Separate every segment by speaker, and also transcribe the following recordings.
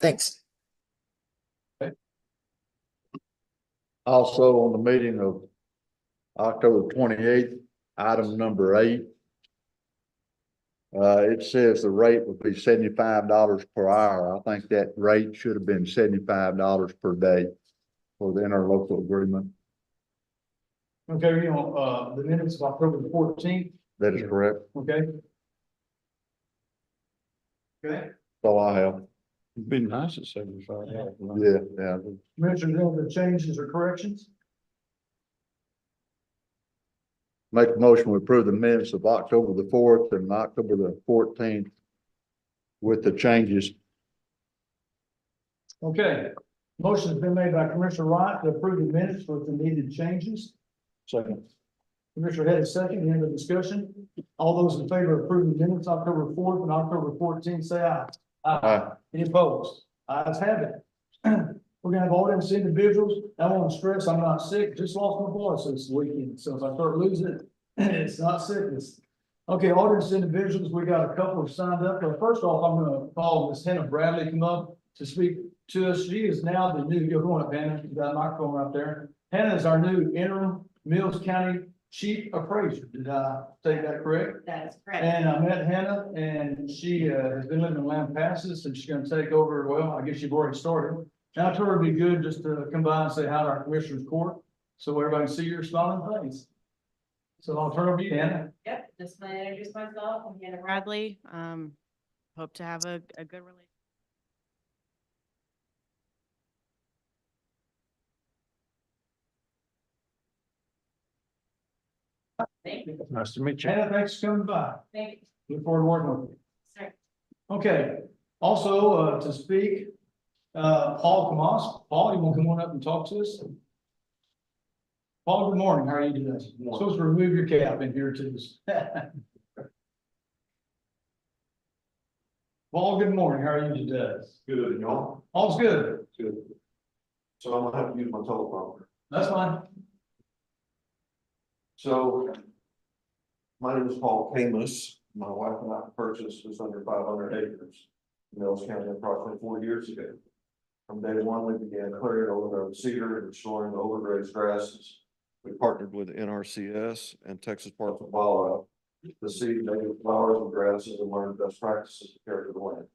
Speaker 1: Thanks.
Speaker 2: Also on the meeting of October 28th, item number 8. It says the rate would be $75 per hour. I think that rate should have been $75 per day for the interlocal agreement.
Speaker 3: Okay, the minutes of October the 14th,
Speaker 2: That is correct.
Speaker 3: okay? Okay,
Speaker 2: That's all I have.
Speaker 4: It'd be nice at 75.
Speaker 2: Yeah.
Speaker 3: Commissioners, any other changes or corrections?
Speaker 2: Make a motion to approve the minutes of October the 4th and October the 14th with the changes.
Speaker 3: Okay, motion has been made by Commissioner Wright to approve the minutes with the needed changes.
Speaker 4: Second.
Speaker 3: Commissioner Head is second, any other discussion? All those in favor of approving the minutes October 4th and October 14th, say aye.
Speaker 2: Aye.
Speaker 3: Any opposed? Ayes have it. We're gonna have audience individuals. I want to stress, I'm not sick, just lost my voice this weekend, so if I start losing it, it's not sickness. Okay, audience individuals, we got a couple who signed up. But first off, I'm gonna call Miss Hannah Bradley come up to speak to us. She is now the new, you're going up, Hannah, you got a microphone right there. Hannah is our new interim Mills County Chief Appraiser. Did I take that correct?
Speaker 5: That is correct.
Speaker 3: And I met Hannah and she has been living in Lampasas and she's gonna take over, well, I guess you've already started. And I told her it'd be good just to come by and say hi to our commissioner's court, so everybody can see your smiling face. So I'll turn it over to you, Hannah.
Speaker 5: Yep, just want to introduce myself. I'm Hannah Bradley. Hope to have a good relationship. Thank you.
Speaker 4: Nice to meet you.
Speaker 3: Hannah, thanks for coming by.
Speaker 5: Thank you,
Speaker 3: Look forward to working with you.
Speaker 5: sir.
Speaker 3: Okay, also, to speak, Paul Camas. Paul, you want to come on up and talk to us? Paul, good morning. How are you today? Supposed to remove your cap in here too. Paul, good morning. How are you today?
Speaker 6: Good, and y'all?
Speaker 3: All's good.
Speaker 6: Good. So I'm gonna have to use my telephone.
Speaker 3: That's fine.
Speaker 6: So my name is Paul Camus. My wife and I purchased just under 500 acres in Mills County approximately 4 years ago. From day one, we began clearing overgrown cedar and restoring overgrazed grasses. We partnered with NRCS and Texas Parks and Wildlife to seed native flowers and grasses and learn best practices to care for the land.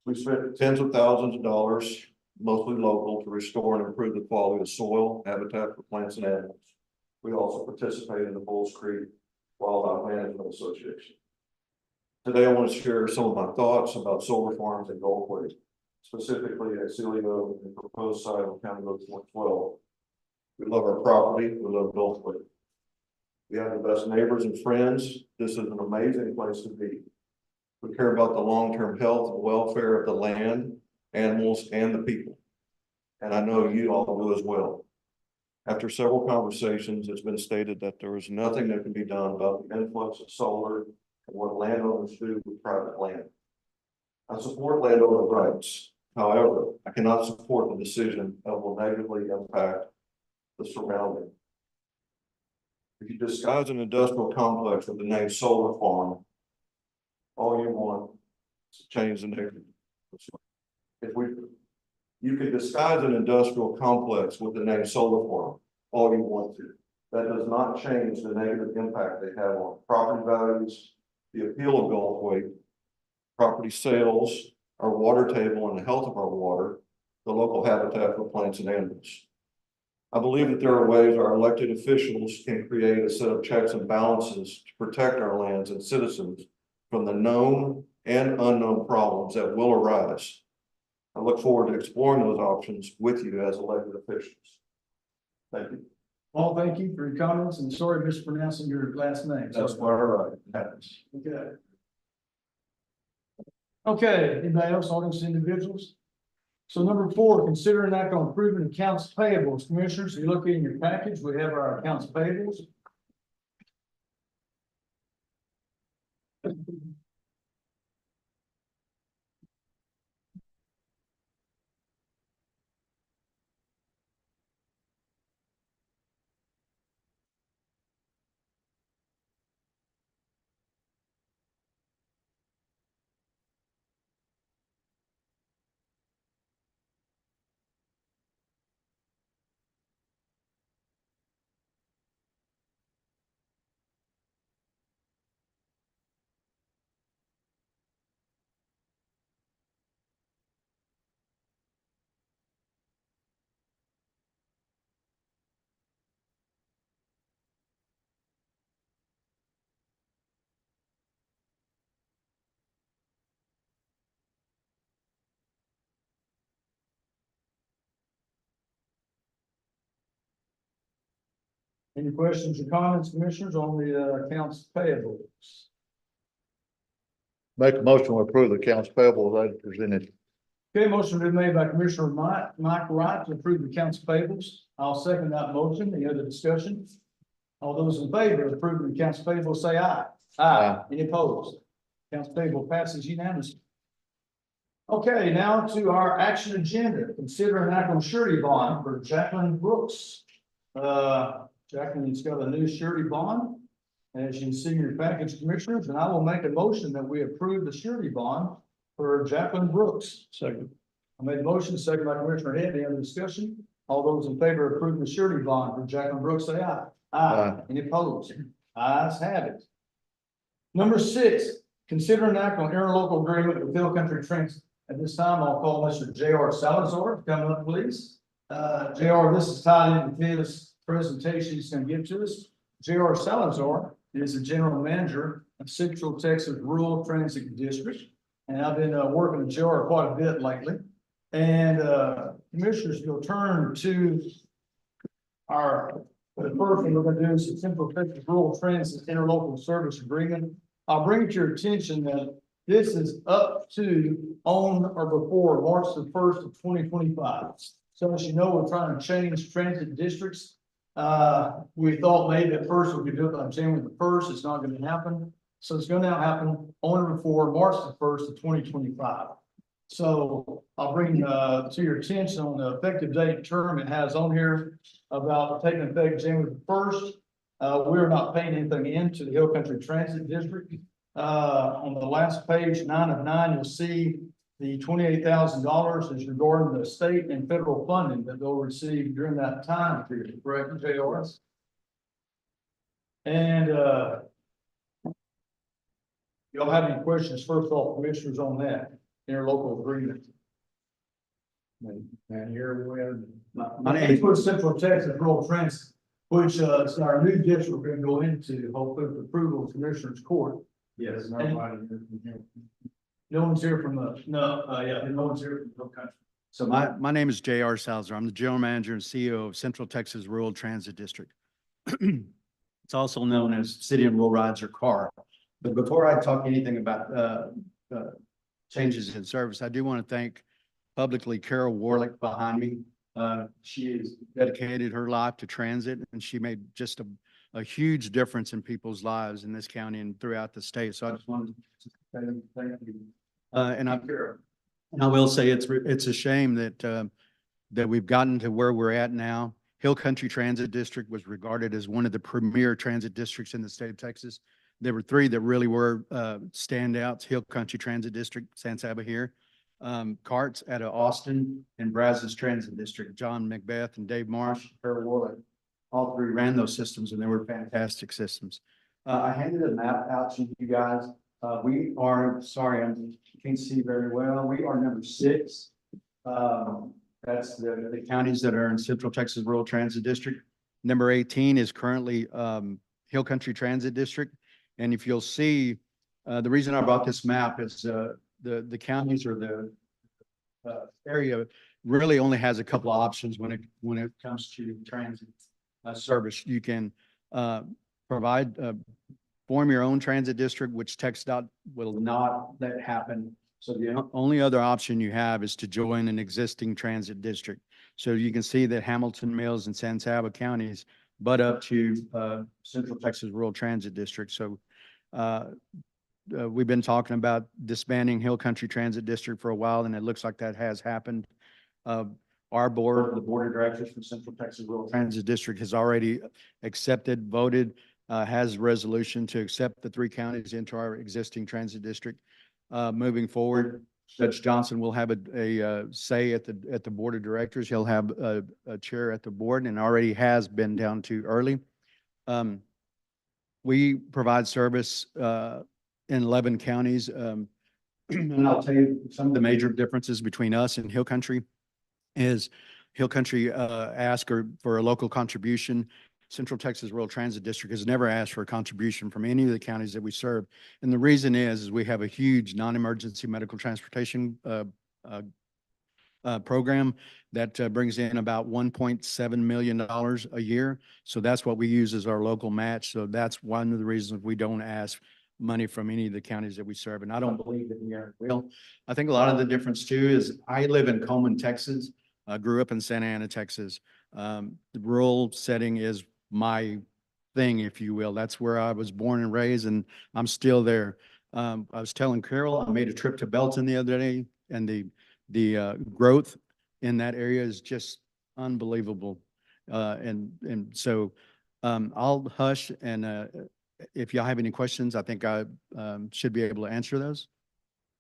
Speaker 6: We spent tens of thousands of dollars, mostly local, to restore and improve the quality of soil, habitat for plants and animals. We also participate in the Bulls Creek Wildlife Management Association. Today, I want to share some of my thoughts about solar farms in Gulf Lake, specifically at Celio and proposed site on County Road 412. We love our property. We love Gulf Lake. We have the best neighbors and friends. This is an amazing place to be. We care about the long-term health and welfare of the land, animals, and the people. And I know you all do as well. After several conversations, it's been stated that there is nothing that can be done about the influx of solar and what landowners do with private land. I support landowner rights. However, I cannot support the decision that will negatively impact the surrounding. If you disguise an industrial complex with the name solar farm, all you want is to change the name. You can disguise an industrial complex with the name solar farm all you want to. That does not change the negative impact they have on property values, the appeal of Gulf Lake, property sales, our water table and the health of our water, the local habitat for plants and animals. I believe that there are ways our elected officials can create a set of checks and balances to protect our lands and citizens from the known and unknown problems that will arise. I look forward to exploring those options with you as elected officials. Thank you.
Speaker 3: Paul, thank you for your comments and sorry mispronouncing your last name.
Speaker 6: That's quite all right. It happens.
Speaker 3: Okay. Okay, anybody else, audience individuals? So number 4, consider an act on approving accounts payables. Commissioners, you look in your package, we have our accounts payables. Any questions or comments, commissioners, on the accounts payables?
Speaker 2: Make a motion to approve the accounts payable as presented.
Speaker 3: Okay, motion been made by Commissioner Mike Wright to approve the accounts payables. I'll second that motion. Any other discussion? All those in favor of approving the accounts payable, say aye.
Speaker 2: Aye.
Speaker 3: Any opposed? Accounts payable passes unanimously. Okay, now to our action agenda. Consider an act on surety bond for Jacqueline Brooks. Jacqueline's got a new surety bond, as you can see in your package, commissioners, and I will make a motion that we approve the surety bond for Jacqueline Brooks.
Speaker 4: Second.
Speaker 3: I made the motion, second by Commissioner Head. Any other discussion? All those in favor of approving the surety bond for Jacqueline Brooks, say aye.
Speaker 2: Aye.
Speaker 3: Any opposed? Ayes have it. Number 6, consider an act on interlocal agreement with Hill Country Transit. At this time, I'll call Mr. J.R. Salazar to come up, please. J.R., this is tied into his presentation he's going to give to us. J.R. Salazar is the general manager of Central Texas Rural Transit District. And I've been working with J.R. quite a bit lately. And commissioners, you'll turn to the first thing we're going to do is the Central Texas Rural Transit Interlocal Service Agreement. I'll bring to your attention that this is up to on or before March the 1st of 2025. So as you know, we're trying to change transit districts. We thought maybe at first we could do it on January the 1st. It's not going to happen. So it's going to happen on or before March the 1st of 2025. So I'll bring to your attention on the effective date term. It has on here about taking effect January the 1st. We're not paying anything into the Hill Country Transit District. On the last page, 9 of 9, you'll see the $28,000 is regarding the state and federal funding that they'll receive during that time period, correct, JRS? And y'all have any questions, first off, commissioners, on that interlocal agreement? And here we have, my name is Central Texas Rural Transit, which is our new district we're going to go into, hopefully with approval of Commissioners Court.
Speaker 1: Yes.
Speaker 3: No one's here from the, no one's here from Hill Country.
Speaker 1: So my name is J.R. Salzer. I'm the General Manager and CEO of Central Texas Rural Transit District. It's also known as City and Rural Rides or CAR. But before I talk anything about changes in service, I do want to thank publicly Carol Warlick behind me. She has dedicated her life to transit, and she made just a huge difference in people's lives in this county and throughout the state. So I just wanted to thank you. And I will say it's a shame that that we've gotten to where we're at now. Hill Country Transit District was regarded as one of the premier transit districts in the state of Texas. There were 3 that really were standouts: Hill Country Transit District, San Saba here, CARTS out of Austin, and Brazos Transit District. John Macbeth and Dave Marsh, Carol Warlick, all 3 ran those systems, and they were fantastic systems. I handed a map out to you guys. We are, sorry, I can't see very well. We are number 6. That's the counties that are in Central Texas Rural Transit District. Number 18 is currently Hill Country Transit District. And if you'll see, the reason I brought this map is the counties or the area really only has a couple of options when it comes to transit service. You can provide form your own transit district, which TxDOT will not let happen. So the only other option you have is to join an existing transit district. So you can see that Hamilton, Mills, and San Saba counties butt up to Central Texas Rural Transit District. So we've been talking about disbanding Hill Country Transit District for a while, and it looks like that has happened. Our board, the board of directors for Central Texas Rural Transit District, has already accepted, voted, has a resolution to accept the 3 counties into our existing transit district. Moving forward, Judge Johnson will have a say at the board of directors. He'll have a chair at the board, and already has been down to early. We provide service in 11 counties. And I'll tell you some of the major differences between us and Hill Country is Hill Country asked for a local contribution. Central Texas Rural Transit District has never asked for a contribution from any of the counties that we serve. And the reason is we have a huge non-emergency medical transportation program that brings in about $1.7 million a year. So that's what we use as our local match. So that's one of the reasons we don't ask money from any of the counties that we serve. And I don't believe that we ever will. I think a lot of the difference too is I live in Coleman, Texas. I grew up in Santa Ana, Texas. The rural setting is my thing, if you will. That's where I was born and raised, and I'm still there. I was telling Carol, I made a trip to Belton the other day, and the growth in that area is just unbelievable. And so I'll hush, and if y'all have any questions, I think I should be able to answer those.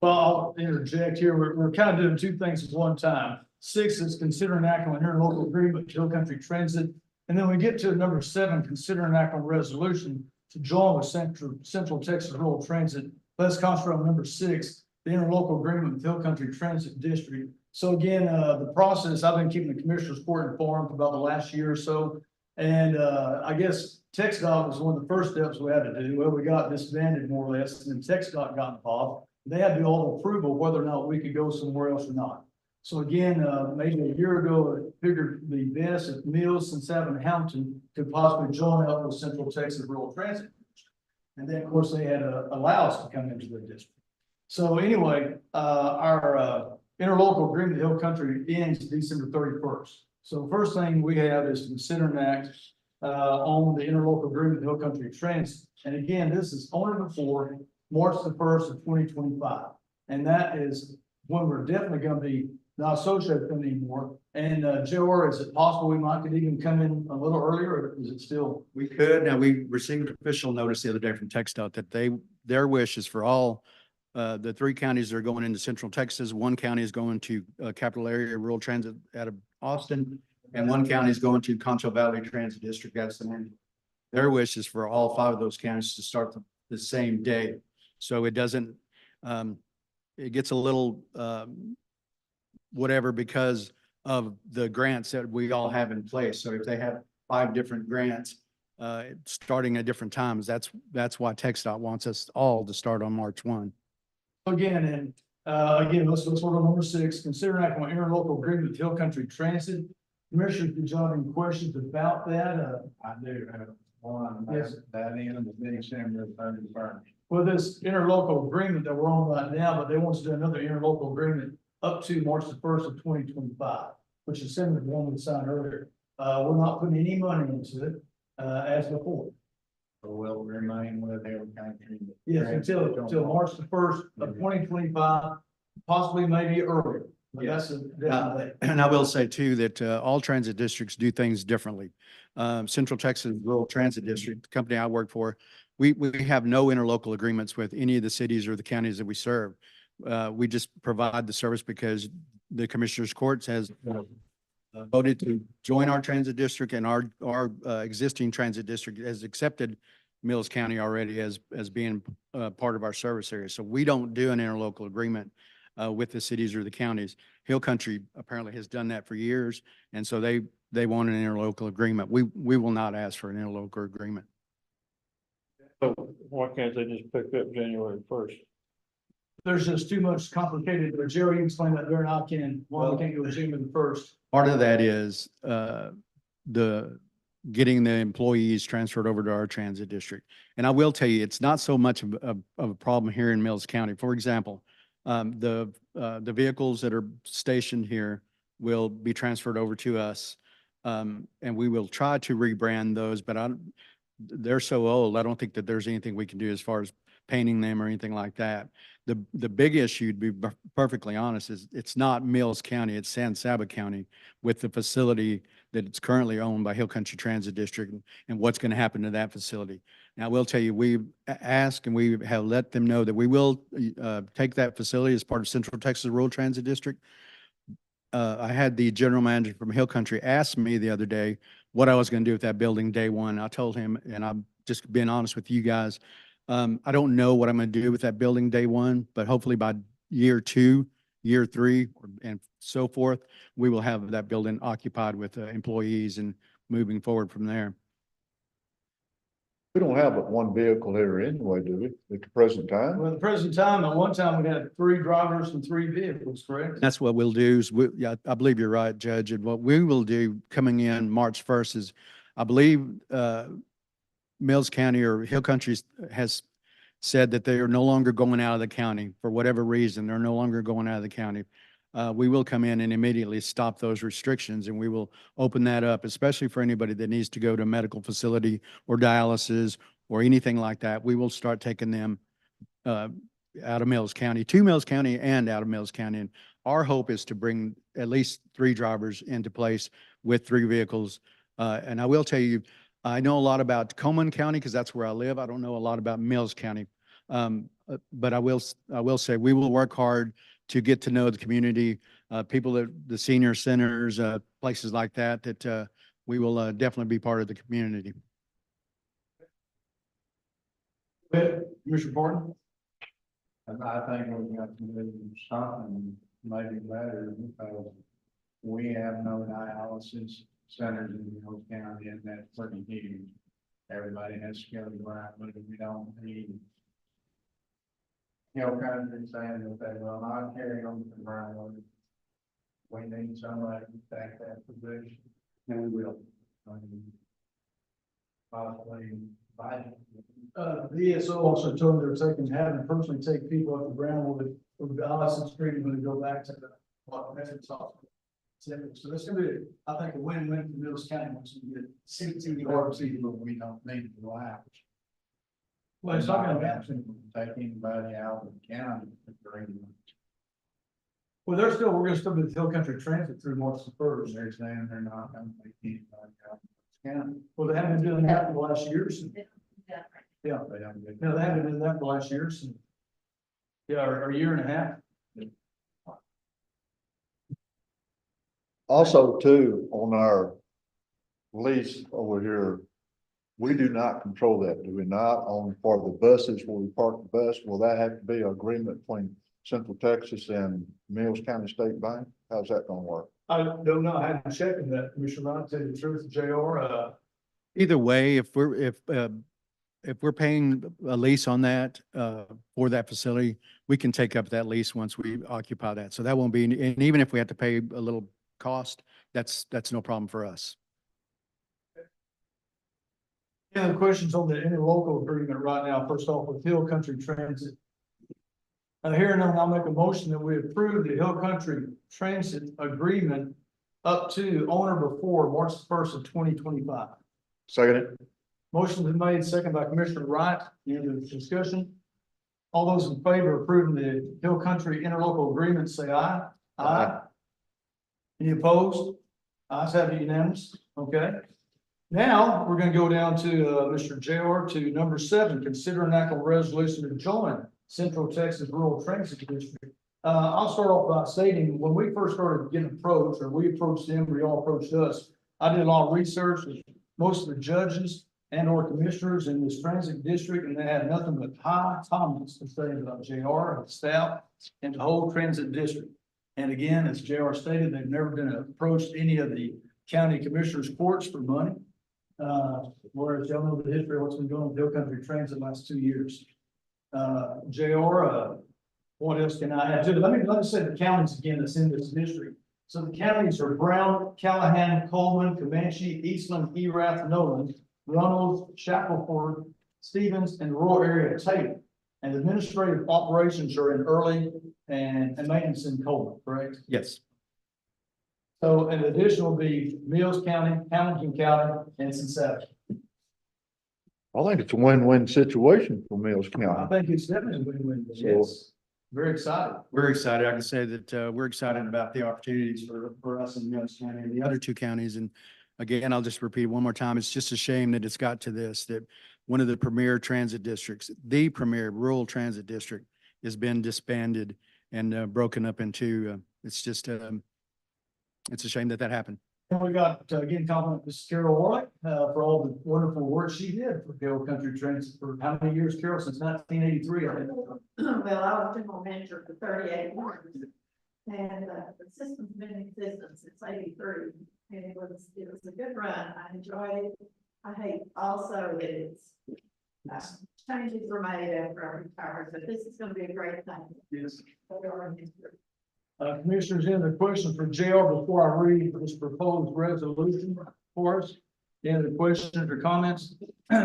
Speaker 3: Well, I'll interject here. We're kind of doing two things at one time. 6 is consider an act on interlocal agreement with Hill Country Transit. And then we get to number 7, consider an act on resolution to join with Central Texas Rural Transit. Let's concentrate on number 6, the interlocal agreement with Hill Country Transit District. So again, the process, I've been keeping the commissioners court informed about the last year or so. And I guess TxDOT was one of the first steps we had to do. Well, we got disbanded more or less, and then TxDOT got involved. They had to do all the approval whether or not we could go somewhere else or not. So again, maybe a year ago, it figured the best if Mills and Savin Hamilton could possibly join up with Central Texas Rural Transit. And then, of course, they had to allow us to come into the district. So anyway, our interlocal agreement with Hill Country ends December 31st. So first thing we have is to consider an act on the interlocal agreement with Hill Country Transit. And again, this is on or before March the 1st of 2025. And that is when we're definitely going to be not associated with them anymore. And Joe, is it possible we might could even come in a little earlier, or is it still?
Speaker 1: We could. Now, we received official notice the other day from TxDOT that their wish is for all the 3 counties that are going into Central Texas. 1 county is going to Capital Area Rural Transit out of Austin, and 1 county is going to Concho Valley Transit District. That's the name. Their wish is for all 5 of those counties to start the same day. So it doesn't, it gets a little whatever because of the grants that we all have in place. So if they have 5 different grants starting at different times, that's why TxDOT wants us all to start on March 1.
Speaker 3: Again, and again, let's order number 6, consider an act on interlocal agreement with Hill Country Transit. Commissioners, did you have any questions about that?
Speaker 4: I do have one.
Speaker 3: Yes.
Speaker 4: That end of December 31st.
Speaker 3: Well, this interlocal agreement that we're on right now, but they want to do another interlocal agreement up to March the 1st of 2025, which is similar to the one we signed earlier. We're not putting any money into it, as before.
Speaker 4: So we'll remain with Hill Country.
Speaker 3: Yes, until March the 1st of 2025, possibly maybe earlier. But that's a definite.
Speaker 1: And I will say too, that all transit districts do things differently. Central Texas Rural Transit District, the company I work for, we have no interlocal agreements with any of the cities or the counties that we serve. We just provide the service because the Commissioners Courts has voted to join our transit district, and our existing transit district has accepted Mills County already as being part of our service area. So we don't do an interlocal agreement with the cities or the counties. Hill Country apparently has done that for years, and so they want an interlocal agreement. We will not ask for an interlocal agreement.
Speaker 4: So why can't they just pick up January 1st?
Speaker 3: There's just too much complicated, but Jerry, you explain that there and I can, why we can't go January the 1st.
Speaker 1: Part of that is the getting the employees transferred over to our transit district. And I will tell you, it's not so much of a problem here in Mills County. For example, the vehicles that are stationed here will be transferred over to us. And we will try to rebrand those, but they're so old, I don't think that there's anything we can do as far as painting them or anything like that. The big issue, to be perfectly honest, is it's not Mills County, it's San Saba County with the facility that it's currently owned by Hill Country Transit District and what's going to happen to that facility. Now, I will tell you, we've asked and we have let them know that we will take that facility as part of Central Texas Rural Transit District. I had the general manager from Hill Country ask me the other day what I was going to do with that building day one. I told him, and I'm just being honest with you guys, I don't know what I'm going to do with that building day one, but hopefully by year 2, year 3, and so forth, we will have that building occupied with employees and moving forward from there.
Speaker 2: We don't have but one vehicle here anyway, do we, at the present time?
Speaker 3: Well, at the present time, at one time, we had 3 drivers and 3 vehicles, correct?
Speaker 1: That's what we'll do is yeah, I believe you're right, Judge. And what we will do coming in March 1st is, I believe, Mills County or Hill Country has said that they are no longer going out of the county for whatever reason. They're no longer going out of the county. We will come in and immediately stop those restrictions, and we will open that up, especially for anybody that needs to go to a medical facility or dialysis or anything like that. We will start taking them out of Mills County, to Mills County and out of Mills County. And our hope is to bring at least 3 drivers into place with 3 vehicles. And I will tell you, I know a lot about Coleman County because that's where I live. I don't know a lot about Mills County. But I will say we will work hard to get to know the community, people that the senior centers, places like that, that we will definitely be part of the community.
Speaker 3: Commissioner Barton?
Speaker 4: I think we got to do something maybe better because we have no dialysis centers in Mills County, and that's pretty huge. Everybody has to go to ground, but we don't need Hill Country saying that they will not carry on the ground. We need somebody to take that position, and we will. Possibly buy.
Speaker 3: VSO also told me they're having personally take people up the ground with the dialysis treatment when they go back to the, Veterans Hospital. So that's gonna be, I think, a win-win for Mills County once we get CT.
Speaker 4: But we don't need to go out.
Speaker 3: Well, it's not gonna happen.
Speaker 4: Take anybody out of the county.
Speaker 3: Well, we're gonna still do the Hill Country Transit through March the 1st.
Speaker 4: They're saying they're not gonna take anybody out of the county.
Speaker 3: Well, they haven't been doing that for the last years. Yeah,
Speaker 4: They don't get.
Speaker 3: no, they haven't been doing that for the last years. Yeah, or a year and a half.
Speaker 2: Also too, on our lease over here, we do not control that, do we not? On for the buses, where we park the bus, will that have to be an agreement between Central Texas and Mills County State Bank? How's that gonna work?
Speaker 3: I don't know, I hadn't checked on that, Commissioner, I'll tell you the truth, JR,
Speaker 1: Either way, if we're paying a lease on that, for that facility, we can take up that lease once we occupy that. So that won't be, and even if we have to pay a little cost, that's no problem for us.
Speaker 3: Any other questions on the interlocal agreement right now? First off, with Hill Country Transit. Here and I'll make a motion that we approve the Hill Country Transit agreement up to owner before March 1st of 2025.
Speaker 2: Second.
Speaker 3: Motion been made, second by Commissioner Wright. Any other discussion? All those in favor of approving the Hill Country interlocal agreement, say aye.
Speaker 2: Aye.
Speaker 3: Any opposed? Ayes have it unanimous. Okay. Now, we're gonna go down to, Mr. JR to number 7, consider an act on resolution to join Central Texas Rural Transit District. I'll start off by stating, when we first started getting approached, or we approached them, or y'all approached us, I did a lot of research with most of the judges and or commissioners in this transit district, and they had nothing but high comments to say about JR and staff and the whole transit district. And again, as JR stated, they've never been approached any of the county commissioners' courts for money. Whereas y'all know the history of what's been going on with Hill Country Transit the last 2 years. JR, what else can I add? Let me say the counties again that's in this district. So the counties are Brown, Callahan, Coleman, Comanche, Eastland, Erath, Nolan, Runnels, Shackelford, Stevens, and rural area Taylor. And administrative operations are in early and maintenance in Coleman, correct?
Speaker 1: Yes.
Speaker 3: So in addition will be Mills County, Hamilton County, and Cincinnati.
Speaker 2: I think it's a win-win situation for Mills
Speaker 3: I
Speaker 2: County.
Speaker 3: think it's definitely a win-win, yes. Very excited.
Speaker 1: We're excited. I can say that, we're excited about the opportunities for us in Mills County and the other 2 counties. And again, I'll just repeat one more time. It's just a shame that it's got to this, that one of the premier transit districts, the premier rural transit district, has been disbanded and broken up into, it's just, it's a shame that happened.
Speaker 3: And we got, again, compliment Ms. Carol White, for all the wonderful work she did for Hill Country Transit for how many years, Carol, since 1983, I think.
Speaker 7: Well, I was general manager for 38 years. And the system's been in existence since '83, and it was a good run. I enjoyed it. I hate also that it's, changes were made after I retired, but this is gonna be a great thing.
Speaker 3: Yes.
Speaker 7: for our history.
Speaker 3: Commissioners, any other questions for JR before I read this proposed resolution for us? Any other questions or comments?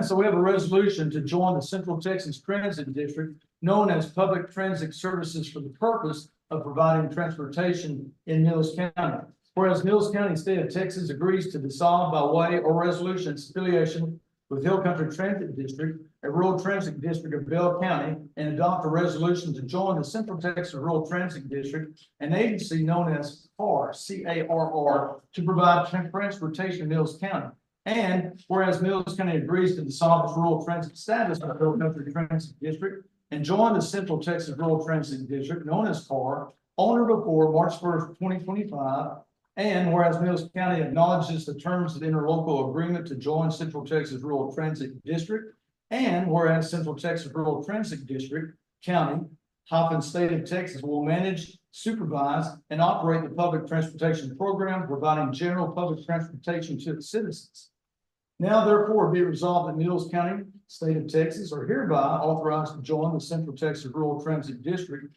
Speaker 3: So we have a resolution to join the Central Texas Transit District, known as Public Transit Services, for the purpose of providing transportation in Mills County. Whereas Mills County, state of Texas, agrees to dissolve by way or resolution its affiliation with Hill Country Transit District, a rural transit district of Bell County, and adopt a resolution to join the Central Texas Rural Transit District, an agency known as CARR, C-A-R-R, to provide transportation in Mills County. And whereas Mills County agrees to dissolve its rural transit status of Hill Country Transit District and join the Central Texas Rural Transit District, known as CARR, on or before March 1st, 2025. And whereas Mills County acknowledges the terms of the interlocal agreement to join Central Texas Rural Transit District, and whereas Central Texas Rural Transit District County, State of Texas, will manage, supervise, and operate the public transportation program, providing general public transportation to its citizens. Now therefore be it resolved that Mills County, State of Texas, are hereby authorized to join the Central Texas Rural Transit District,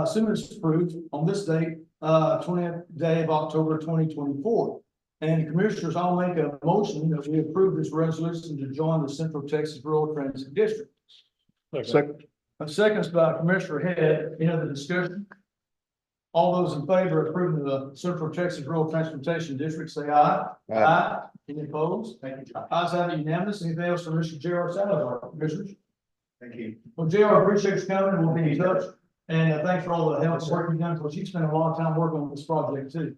Speaker 3: soon as approved on this date, 20th day of October 2024. And Commissioners, I'll make a motion that we approve this resolution to join the Central Texas Rural Transit District.
Speaker 2: Second.
Speaker 3: A second by Commissioner Head. Any other discussion? All those in favor of approving the Central Texas Rural Transportation District, say aye. Aye. Any opposed? Thank you. Ayes have it, unanimous. Anything else from Mr. J.R. Salazar, Commissioners?
Speaker 1: Thank you.
Speaker 3: Well, J.R., appreciate you coming. We'll be in touch. And thanks for all the help and work you've done, because you spent a lot of time working on this project too.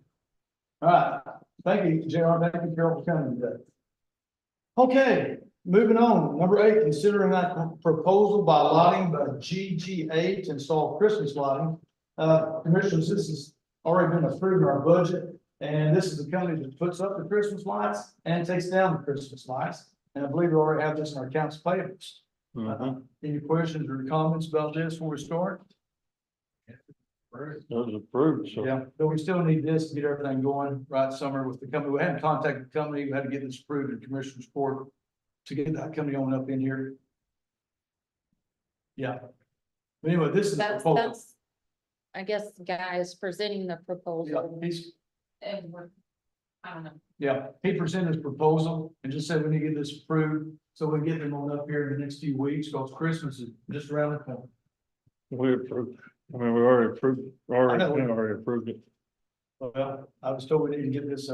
Speaker 3: All right. Thank you, J.R. Thank you, Carol, for coming today. Okay, moving on. Number 8, considering that proposal by lighting by GGA to install Christmas lighting. Commissioners, this has already been approved in our budget, and this is the company that puts up the Christmas lights and takes down the Christmas lights. And I believe we already have this in our accounts payables. Any questions or comments about this before we start?
Speaker 2: It was approved, so.
Speaker 3: Yeah, but we still need this to get everything going right summer with the company. We hadn't contacted the company. We had to get this approved in Commissioner's Court to get that company on up in here. Yeah. But anyway, this is the proposal.
Speaker 8: That's, I guess, the guy is presenting the
Speaker 3: Yeah,
Speaker 8: proposal.
Speaker 3: he's,
Speaker 8: And we're, I don't know.
Speaker 3: yeah, he presented his proposal and just said we need to get this approved. So we get them on up here in the next few weeks, because Christmas is just around the corner.
Speaker 2: We approved, I mean, we already approved,
Speaker 3: I know.
Speaker 2: already approved it.
Speaker 3: Well, I was told we need to get this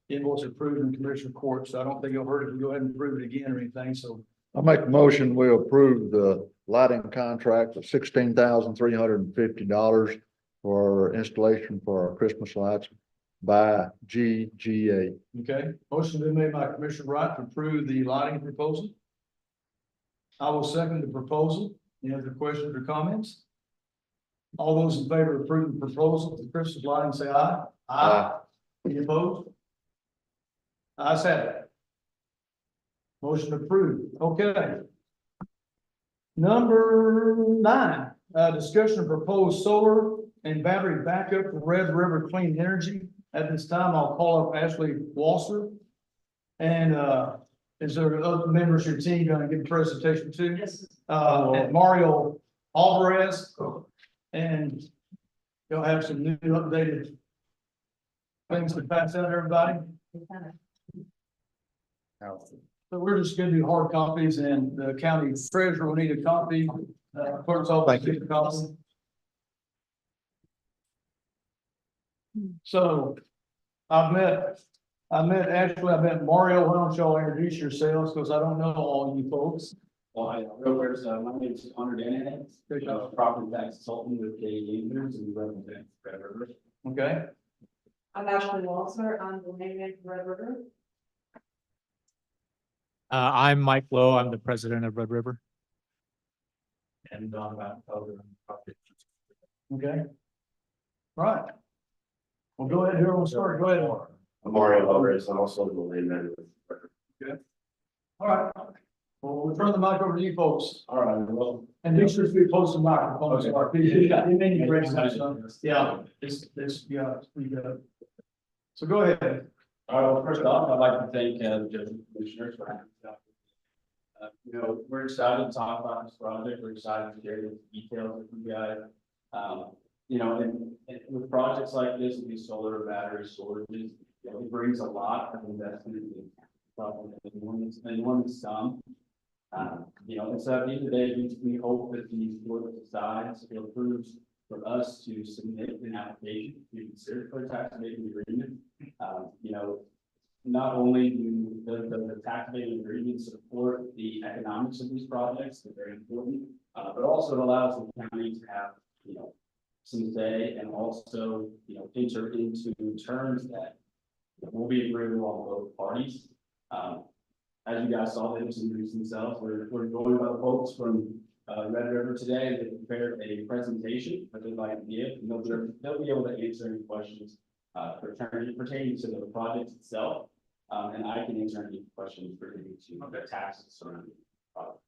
Speaker 3: invoice approved in Commissioner Court, so I don't think it'll hurt if we go ahead and approve it again or anything, so.
Speaker 2: I make a motion, we approve the lighting contract of $16,350 for installation for our Christmas lights by GGA.
Speaker 3: Okay, motion been made by Commissioner Wright to approve the lighting proposal. I will second the proposal. Any other questions or comments? All those in favor of approving the proposal for Christmas lighting, say aye.
Speaker 2: Aye.
Speaker 3: Any opposed? Ayes have it. Motion approved. Okay. Number 9, discussion of proposed solar and battery backup for Red River Clean Energy. At this time, I'll call up Ashley Walser. And is there other members of your team going to give a presentation too?
Speaker 7: Yes.
Speaker 3: And Mario Alvarez. And you'll have some new updated things to pass out to everybody. So we're just gonna do hard copies, and the county treasurer will need a copy. Clerk's office needs a copy. So I met Ashley, I met Mario. Why don't y'all introduce yourselves, because I don't know all you folks.
Speaker 9: Well, hi, my name is Hunter Danahan, property tax consultant with KE Engineers and represent Red River.
Speaker 3: Okay,
Speaker 7: I'm Ashley Walser. I'm the mayor of Red River.
Speaker 10: I'm Mike Lowe. I'm the president of Red River.
Speaker 9: And Don Baptiste.
Speaker 3: okay. Right. Well, go ahead, whoever will start, go ahead.
Speaker 6: I'm Mario Alvarez, I'm also the land manager.
Speaker 3: All right. Well, we'll turn the mic over to you folks.
Speaker 9: All right, well.
Speaker 3: And make sure we post some microphones. Yeah, this, yeah, we got it. So go ahead.
Speaker 9: Well, first off, I'd like to thank the judge and commissioners for having me. We're excited to talk about this project. We're excited to share the details with you guys. And with projects like this, with these solar battery storages, it brings a lot of investment in anyone that's done. And so at the end of the day, we hope that the board decides, it approves for us to submit an application to consider for a tax abatement agreement. Not only do the tax abatement agreement support the economics of these projects, they're very important, but also it allows the county to have, some say and also, enter into terms that will be agreeable on both parties. As you guys saw, they just introduced themselves. We're going by the folks from Red River today. They prepared a presentation that they'd like to give, and they'll be able to answer any questions pertaining to the project itself. And I can answer any questions pertaining to the taxes surrounding the project.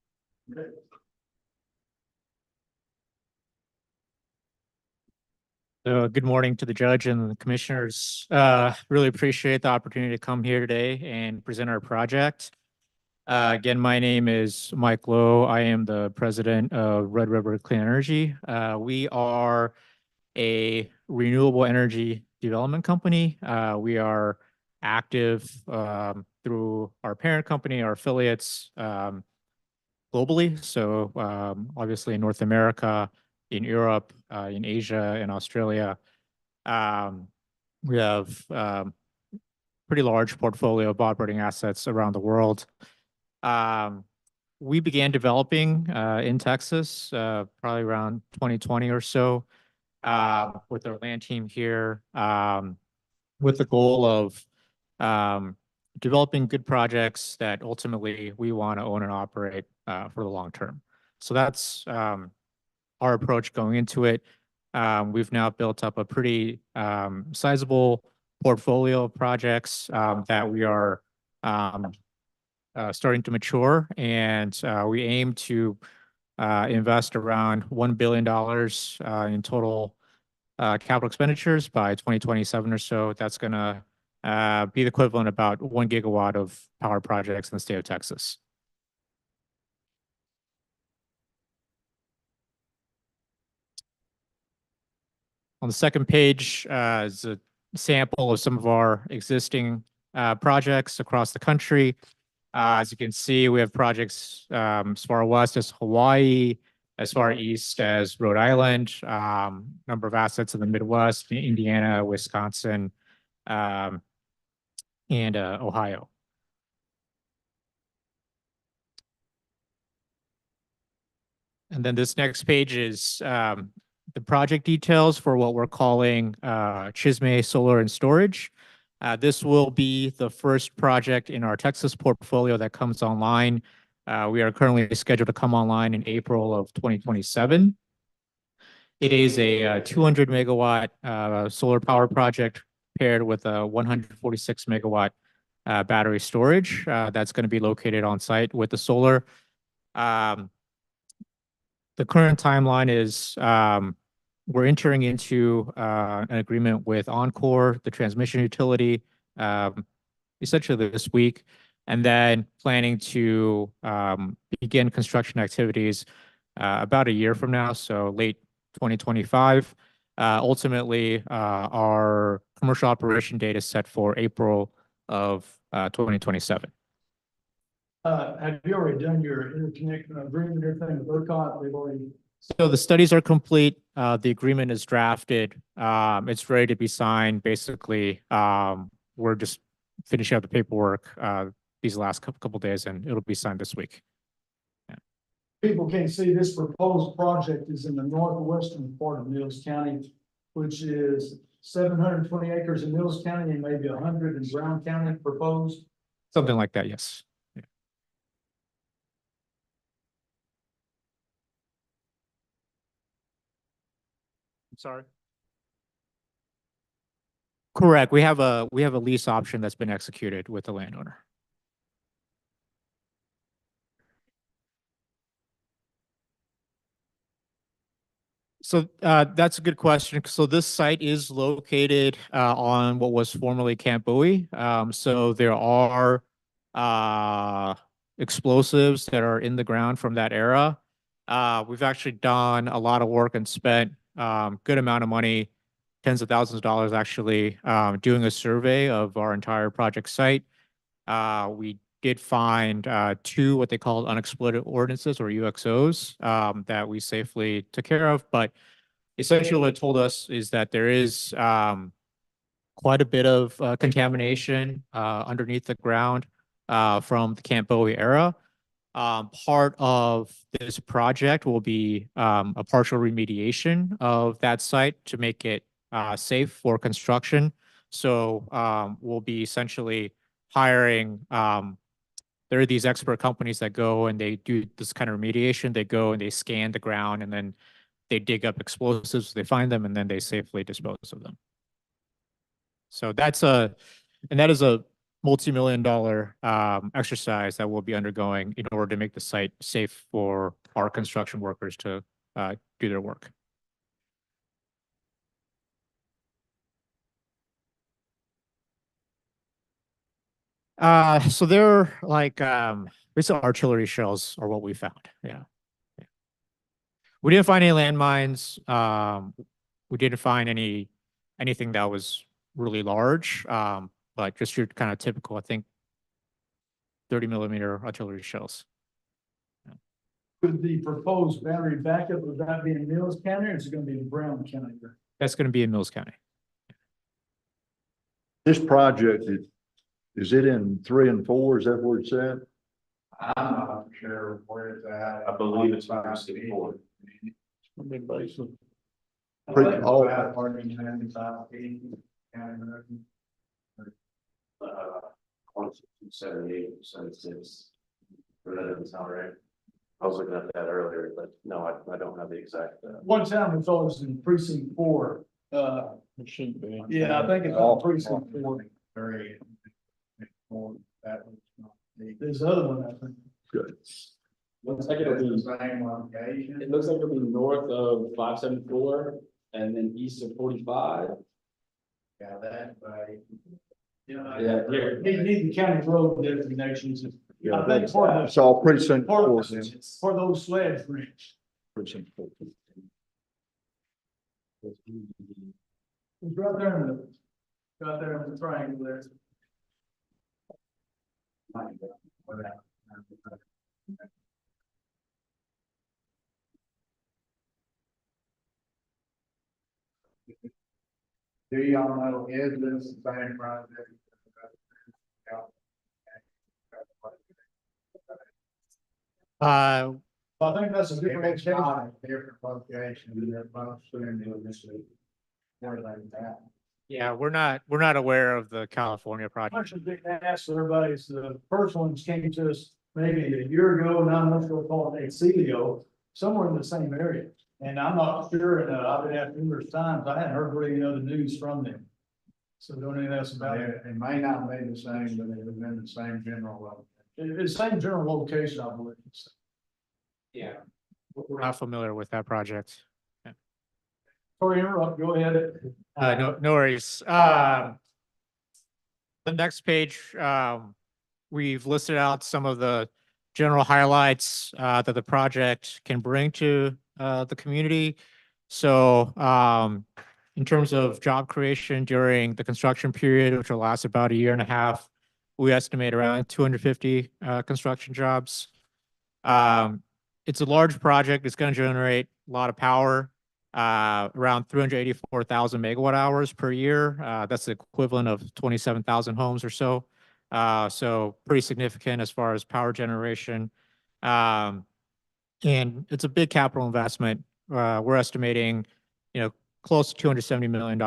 Speaker 9: Okay.
Speaker 10: So good morning to the judge and the commissioners. Really appreciate the opportunity to come here today and present our project. Again, my name is Mike Lowe. I am the president of Red River Clean Energy. We are a renewable energy development company. We are active through our parent company, our affiliates globally. So obviously in North America, in Europe, in Asia, in Australia. We have pretty large portfolio of operating assets around the world. We began developing in Texas probably around 2020 or so with our land team here with the goal of developing good projects that ultimately we want to own and operate for the long term. So that's our approach going into it. We've now built up a pretty sizable portfolio of projects that we are starting to mature, and we aim to invest around $1 billion in total capital expenditures by 2027 or so. That's going to be the equivalent of about 1 gigawatt of power projects in the state of Texas. On the second page is a sample of some of our existing projects across the country. As you can see, we have projects as far west as Hawaii, as far east as Rhode Island, number of assets in the Midwest, Indiana, Wisconsin, and Ohio. And then this next page is the project details for what we're calling Chisme Solar and Storage. This will be the first project in our Texas portfolio that comes online. We are currently scheduled to come online in April of 2027. It is a 200 megawatt solar power project paired with a 146 megawatt battery storage that's going to be located on site with the solar. The current timeline is we're entering into an agreement with Oncor, the transmission utility, essentially this week, and then planning to begin construction activities about a year from now, so late 2025. Ultimately, our commercial operation date is set for April of 2027.
Speaker 3: Have you already done your interconnection agreement, everything with ERCOT? They've already.
Speaker 10: So the studies are complete. The agreement is drafted. It's ready to be signed. Basically, we're just finishing up the paperwork these last couple days, and it'll be signed this week. Yeah.
Speaker 3: People can't see this proposed project is in the northwestern part of Mills County, which is 720 acres in Mills County and maybe 100 in Brown County proposed.
Speaker 10: Something like that, yes. Sorry. Correct. We have a lease option that's been executed with the landowner. So that's a good question. So this site is located on what was formerly Camp Bowie. So there are explosives that are in the ground from that era. We've actually done a lot of work and spent good amount of money, tens of thousands of dollars actually, doing a survey of our entire project site. We did find two what they call unexploded ordnances or UXOs that we safely took care of. But essentially what it told us is that there is quite a bit of contamination underneath the ground from the Camp Bowie era. Part of this project will be a partial remediation of that site to make it safe for construction. So we'll be essentially hiring there are these expert companies that go and they do this kind of remediation. They go and they scan the ground and then they dig up explosives, they find them, and then they safely dispose of them. So that is a multi-million-dollar exercise that we'll be undergoing in order to make the site safe for our construction workers to do their work. So they're like basically artillery shells are what we found. Yeah. Yeah. We didn't find any landmines. We didn't find anything that was really large. But just your kind of typical, I think, 30-millimeter artillery shells.
Speaker 3: Could the proposed battery backup, would that be in Mills County or is it gonna be in Brown County?
Speaker 10: That's going to be in Mills County.
Speaker 2: This project is it in 3 and 4? Is that where it's at?
Speaker 4: I'm not sure where it's at.
Speaker 6: I believe it's about 64.
Speaker 2: Pretty- all-
Speaker 4: Parking 95
Speaker 6: $278, 76. Or that doesn't sound right. I was looking at that earlier, but no, I don't have the exact.
Speaker 3: One time we thought it was in precinct 4,
Speaker 2: It should be.
Speaker 3: yeah, I think it's on precinct 4.
Speaker 4: Three. That was not the.
Speaker 3: There's the other one, I think.
Speaker 2: Good.
Speaker 9: Looks like it'll
Speaker 4: The
Speaker 9: be,
Speaker 4: same location.
Speaker 9: it looks like it'll be north of 574 and then east of 45.
Speaker 4: Yeah, that way.
Speaker 9: Yeah, here.
Speaker 3: Need the county road designations.
Speaker 2: Yeah,
Speaker 3: I think
Speaker 2: that's,
Speaker 3: part of
Speaker 2: it's all precinct
Speaker 3: Part
Speaker 2: 4
Speaker 3: of
Speaker 2: then.
Speaker 3: for those sleds, Rich.
Speaker 2: Precinct 4.
Speaker 3: It's right there in the triangle there.
Speaker 4: Do y'all know, is this the same project?
Speaker 3: I think that's a
Speaker 4: If
Speaker 3: different
Speaker 4: it's
Speaker 3: case.
Speaker 4: not a different location, they're both soon to this week. Where they at?
Speaker 10: Yeah, we're not aware of the California project.
Speaker 3: Much of big ask everybody's, the first ones came to us maybe a year ago, and I'm not sure call it Excelio, somewhere in the same area. And I'm not sure, and I've been asked numerous times, I hadn't heard really any other news from them. So don't anything else about it.
Speaker 4: It may not be the same, but it was in the same general level.
Speaker 3: It's the same general location, I believe.
Speaker 10: Yeah. We're not familiar with that project.
Speaker 3: Sorry, to interrupt, go ahead.
Speaker 10: No worries. The next page, we've listed out some of the general highlights that the project can bring to the community. So in terms of job creation during the construction period, which will last about 1.5 years, we estimate around 250 construction jobs. It's a large project. It's going to generate a lot of power. Around 384,000 megawatt hours per year. That's the equivalent of 27,000 homes or so. So pretty significant as far as power generation. And it's a big capital investment. We're estimating, close to $270 million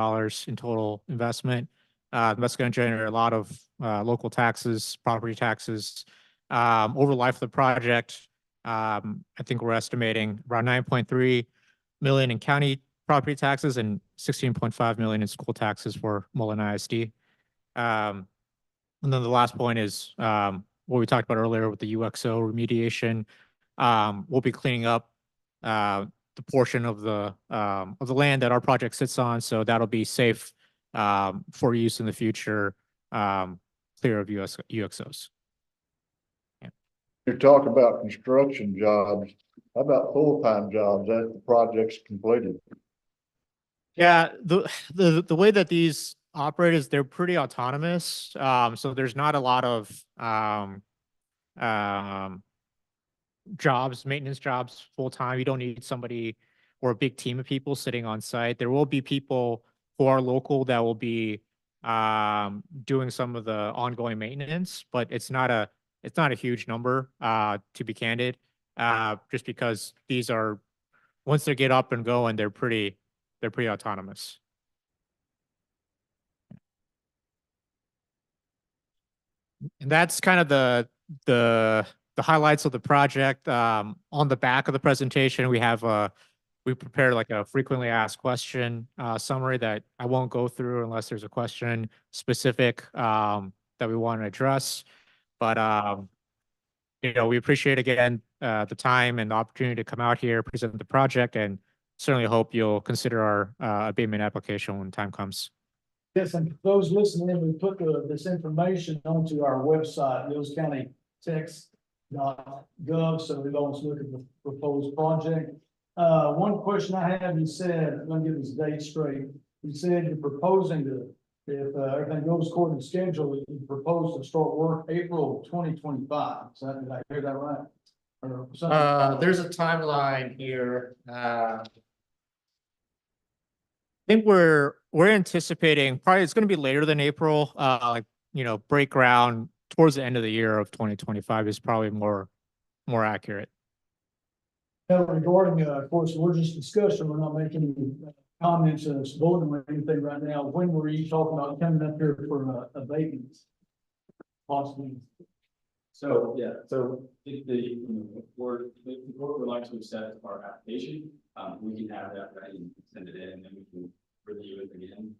Speaker 10: in total investment. That's going to generate a lot of local taxes, property taxes. Over the life of the project, I think we're estimating around 9.3 million in county property taxes and 16.5 million in school taxes for Mullen ISD. And then the last point is what we talked about earlier with the UXO remediation. We'll be cleaning up the portion of the land that our project sits on. So that'll be safe for use in the future, clear of UXOs.
Speaker 2: You talk about construction jobs, how about full-time jobs as the project's completed?
Speaker 10: Yeah, the way that these operate is they're pretty autonomous. So there's not a lot of jobs, maintenance jobs, full-time. You don't need somebody or a big team of people sitting on site. There will be people who are local that will be doing some of the ongoing maintenance, but it's not a huge number, to be candid. Just because these are, once they get up and going, they're pretty autonomous. And that's kind of the highlights of the project. On the back of the presentation, we prepared like a frequently asked question summary that I won't go through unless there's a question specific that we want to address. But we appreciate again the time and the opportunity to come out here, present the project, and certainly hope you'll consider our abatement application when time comes.
Speaker 3: Yes, and for those listening, we put this information onto our website, millscountytext.gov, so we always look at the proposed project. One question I have, you said, let me get this date straight. You said you're proposing to, if everything goes according to schedule, you propose to start work April 2025. Is that, did I hear that right? Or something?
Speaker 10: There's a timeline here. I think we're anticipating probably it's going to be later than April. Break ground towards the end of the year of 2025 is probably more accurate.
Speaker 3: Now, regarding, of course, we're just discussing, we're not making any comments or voting or anything right now. When were you talking about coming up here for abatements? Possibly.
Speaker 9: So, yeah, so if the board would like to accept our application, we can have that ready and send it in, and then we can review it again.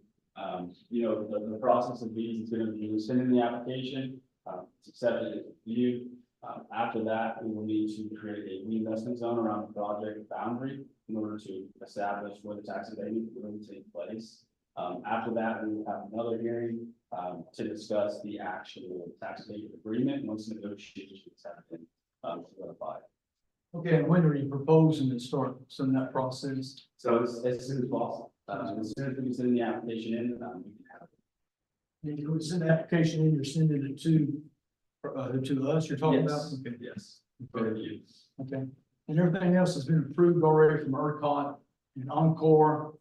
Speaker 9: The process of these is going to be sending the application, it's accepted, it's reviewed. After that, we will need to create a reinvestment zone around the project boundary in order to establish where the tax abatement will take place. After that, we will have another hearing to discuss the actual tax abatement agreement once negotiations have been solidified.
Speaker 3: Okay, and when are you proposing to start some of that process?
Speaker 9: So as soon as possible, as soon as we can send the application in, we can have it.
Speaker 3: If you send the application in, you're sending it to us, you're talking about?
Speaker 9: Yes.
Speaker 3: Okay.
Speaker 9: Yes. For review.
Speaker 3: Okay, and everything else has been approved already from ERCOT and Encore?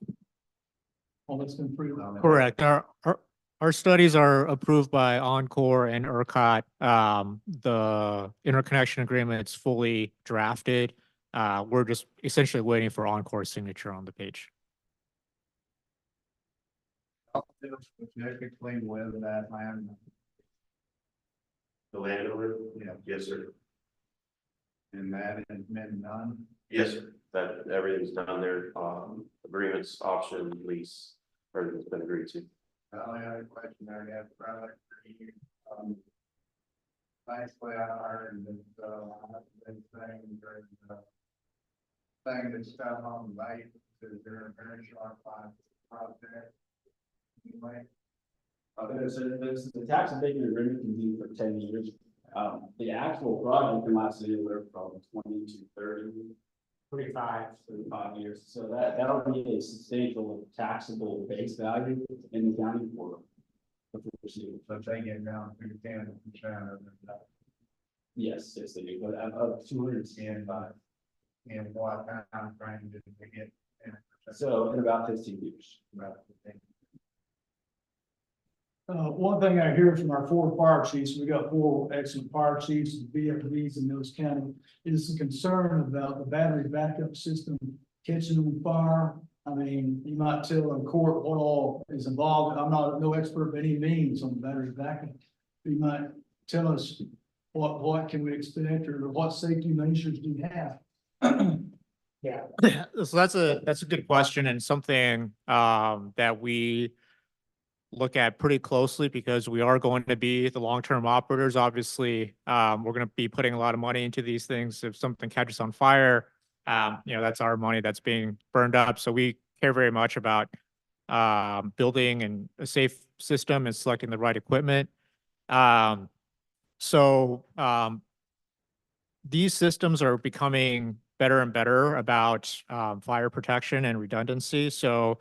Speaker 3: All that's been approved?
Speaker 10: Correct. Our studies are approved by Encore and ERCOT. The interconnection agreement is fully drafted. We're just essentially waiting for Encore's signature on the page.
Speaker 4: Specifically with that land.
Speaker 6: The landowner?
Speaker 4: Yeah.
Speaker 6: Yes, sir.
Speaker 4: And that has been done.
Speaker 6: Yes, sir. That everything's done there. Agreements, option, lease, everything's been agreed to.
Speaker 4: The only other question I have, product for you. Basically, I heard that, thing that's done on the base, is there a very sharp line project? Anyway.
Speaker 9: The tax abatement agreement can be for 10 years. The actual project can last anywhere from 20 to 30, 35 years. So that'll be a substantial taxable base value in the county for proceeding.
Speaker 4: So if they get down to 10% of that.
Speaker 9: Yes, they do, but of 210 by.
Speaker 4: And what time frame did they get? 10%?
Speaker 9: So in about 15 years.
Speaker 4: About 15.
Speaker 3: One thing I hear from our 4 fire chiefs, we got 4 excellent fire chiefs, VFDs in Mills County, is the concern about the battery backup system catching on fire. I mean, you might tell in court what all is involved. I'm not no expert by any means on battery backup. You might tell us what can we expect, or what safety measures do you have?
Speaker 10: Yeah. So that's a good question, and something that we look at pretty closely, because we are going to be the long-term operators. Obviously, we're going to be putting a lot of money into these things. If something catches on fire, that's our money that's being burned up. So we care very much about building a safe system and selecting the right equipment. So these systems are becoming better and better about fire protection and redundancy. So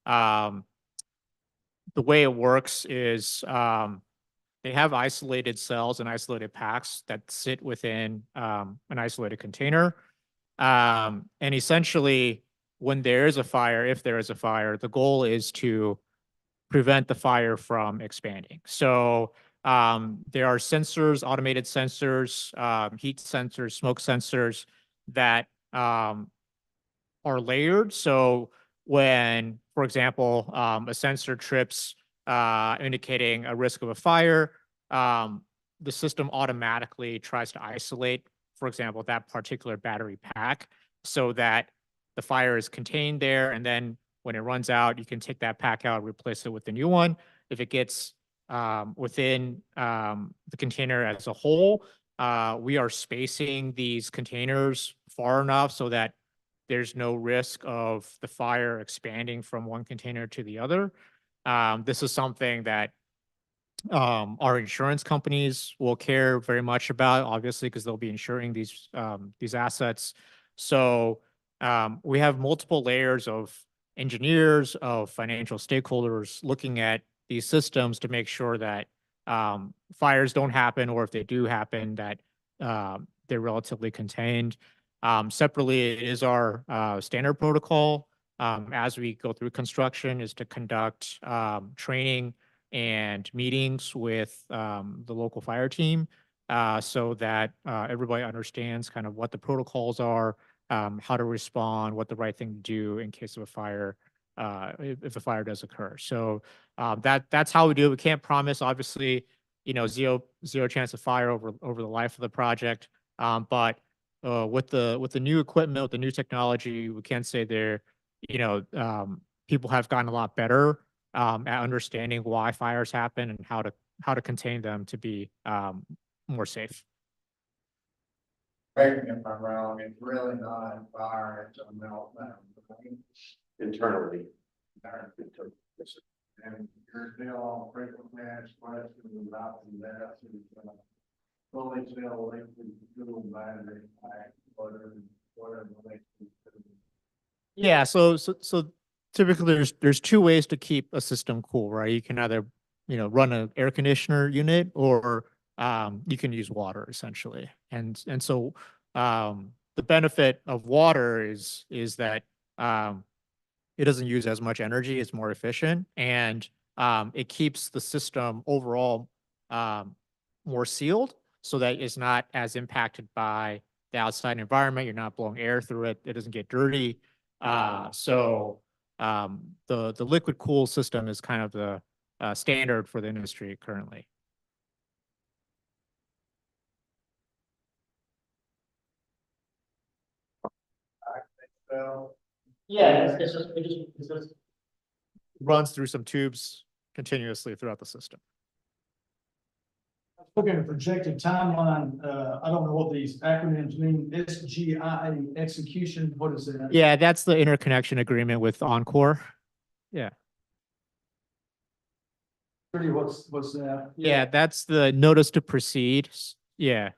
Speaker 10: the way it works is they have isolated cells and isolated packs that sit within an isolated container. And essentially, when there is a fire, if there is a fire, the goal is to prevent the fire from expanding. So there are sensors, automated sensors, heat sensors, smoke sensors that are layered. So when, for example, a sensor trips indicating a risk of a fire, the system automatically tries to isolate, for example, that particular battery pack so that the fire is contained there. And then when it runs out, you can take that pack out, replace it with the new one. If it gets within the container as a whole, we are spacing these containers far enough so that there's no risk of the fire expanding from one container to the other. This is something that our insurance companies will care very much about, obviously, because they'll be insuring these assets. So we have multiple layers of engineers, of financial stakeholders looking at these systems to make sure that fires don't happen, or if they do happen, that they're relatively contained. Separately, it is our standard protocol as we go through construction is to conduct training and meetings with the local fire team so that everybody understands kind of what the protocols are, how to respond, what the right thing to do in case of a fire, if a fire does occur. So that's how we do it. We can't promise, obviously, zero chance of fire over the life of the project. But with the new equipment, with the new technology, we can say people have gotten a lot better at understanding why fires happen and how to contain them to be more safe.
Speaker 4: Correct me if I'm wrong, it's really not a fire, it's a meltdown.
Speaker 6: Internally.
Speaker 4: And you're still on frequently asked questions about that, fully still liquid fuel battery pack, whatever they can do.
Speaker 10: Yeah, so typically there's two ways to keep a system cool, right? You can either run an air conditioner unit, or you can use water essentially. And so the benefit of water is that it doesn't use as much energy, it's more efficient, and it keeps the system overall more sealed so that it's not as impacted by the outside environment. You're not blowing air through it. It doesn't get dirty. So the liquid cool system is kind of the standard for the industry currently.
Speaker 4: So,
Speaker 10: Yeah, it just runs through some tubes continuously throughout the system.
Speaker 3: Looking at projected timeline, I don't know what these acronyms mean. SGIA execution, what is that?
Speaker 10: Yeah, that's the interconnection agreement with Encore. Yeah.
Speaker 3: What's that?
Speaker 10: Yeah, that's the notice to proceed. Yeah.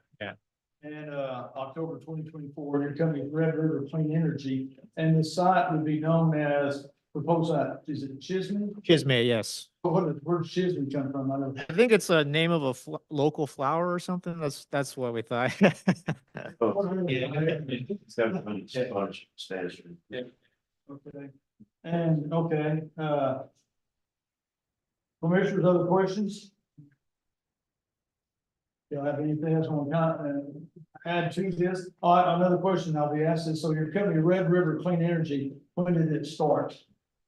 Speaker 3: And October 2024, your company Red River Clean Energy, and the site would be known as proposed site. Is it Chisholm?
Speaker 10: Chisme, yes.
Speaker 3: Where's Chisholm come from? I know.
Speaker 10: I think it's a name of a local flower or something. That's what we thought.
Speaker 3: Okay. And commissioners, other questions? Y'all have anything else on add to this? Another question I'll be asking. So your company, Red River Clean Energy, when did it start?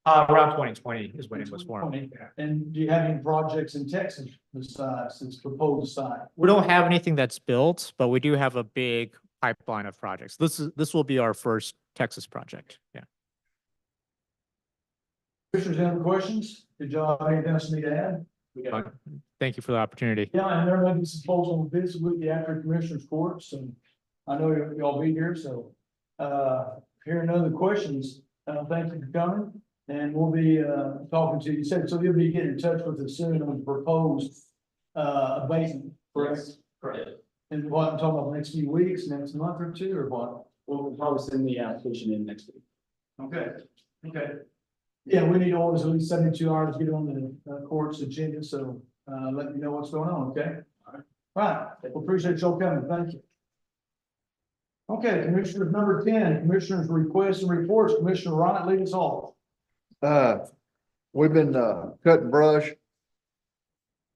Speaker 10: Around 2020 is when it was formed.
Speaker 3: 2020. And do you have any projects in Texas besides this proposed site?
Speaker 10: We don't have anything that's built, but we do have a big pipeline of projects. This will be our first Texas project. Yeah.
Speaker 3: Commissioners, any other questions? Did y'all have anything else you need to add?
Speaker 10: Thank you for the opportunity.
Speaker 3: Yeah, and there may be some folks on visit with you after Commissioners Court, so I know y'all be here, so Hearing no other questions, thank you for coming. And we'll be, talking to you, so you'll be getting in touch with us soon on the proposed, abatement, correct?
Speaker 9: Correct.
Speaker 3: And what I'm talking about, the next few weeks, next month or two, or what?
Speaker 9: We'll probably send the application in next week.
Speaker 3: Okay, okay. Yeah, we need always at least 72 hours to get on the court's agenda, so let me know what's going on, okay? All right, well, appreciate y'all coming, thank you. Okay, Commissioners, number 10, Commissioners' requests and reports, Commissioner Wright, lead us off.
Speaker 2: We've been, cutting brush.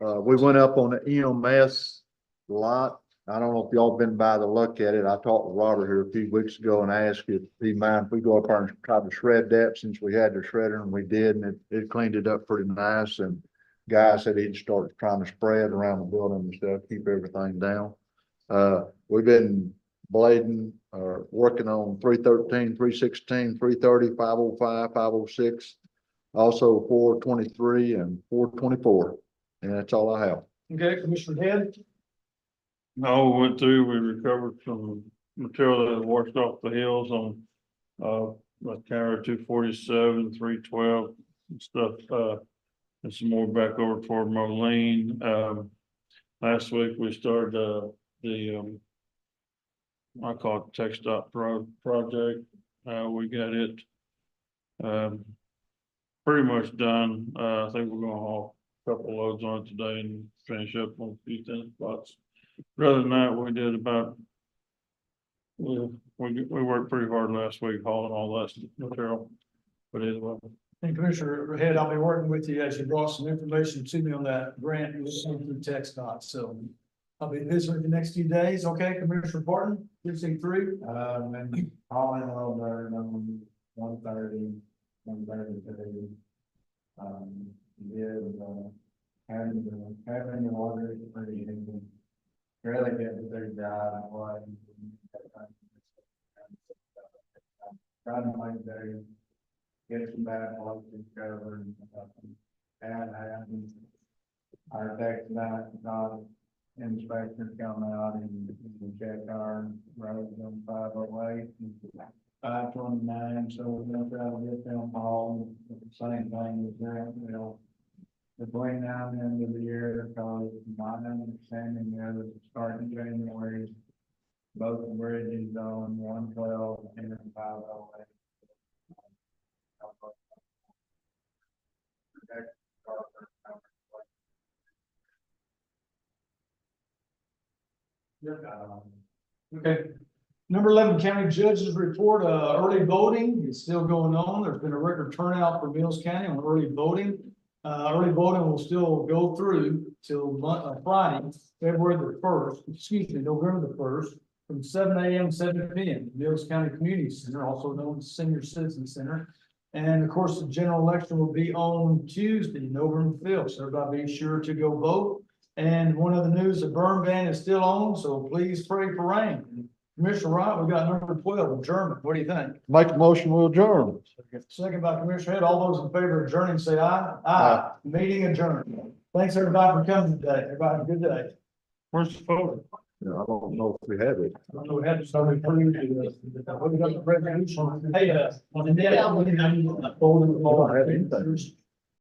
Speaker 2: We went up on the EMS lot. I don't know if y'all been by to look at it. I talked with Robert here a few weeks ago and I asked if he mind if we go up there and try to shred that since we had the shredder and we did, and it cleaned it up pretty nice. And guy said he'd start trying to spread around the building and stuff, keep everything down. We've been blading, working on 313, 316, 330, 505, 506, also 423 and 424. And that's all I have.
Speaker 3: Okay, Commissioner Head?
Speaker 11: No, we went through, we recovered some material that had washed off the hills on, like Tower 247, 312 and stuff, and some more back over toward Moline. Last week we started, I call it TechStop project. We got it, pretty much done. I think we're gonna haul a couple loads on it today and finish up on a few thin spots. Rather than that, we did about, we worked pretty hard last week hauling all that material. But either way,
Speaker 3: And Commissioner Head, I'll be working with you as you brought some information to me on that grant you received through TechStop, so I'll be visiting the next few days, okay, Commissioner Barton, precinct 3?
Speaker 4: And all in all, there, 130, 132. Having the water is pretty easy. Really get to their job, what. Trying to make their, get some bad places covered. And our tech not inspectors come out and check our roads on 508, 529, so we're gonna try to get them all, the same thing as that, between now and the end of the year, because my understanding is starting January, both the bridges on 112 and 508.
Speaker 3: Okay. Number 11, County Judge's Report, early voting is still going on. There's been a record turnout for Mills County on early voting. Early voting will still go through till Friday, February the 1st, November the 1st, from 7 a.m. to 7 p.m. Mills County Community Center, also known as Senior Citizen Center. And of course, the general election will be on Tuesday, November 5th. So everybody be sure to go vote. And one of the news, the burn ban is still on, so please pray for rain. Commissioner Wright, we got number 12, adjournment. What do you think?
Speaker 2: Make the motion, we'll adjourn.
Speaker 3: Second by Commissioner Head. All those in favor of adjourning, say aye. Aye. Meeting adjourned. Thanks, everybody, for coming today. Everybody, have a good day.
Speaker 11: where's the photo?
Speaker 2: Yeah, I don't know if we have it.
Speaker 3: I don't know, we had to start approving we got the resolution. Hey, on the net, I need to fold in the
Speaker 2: We don't have anything.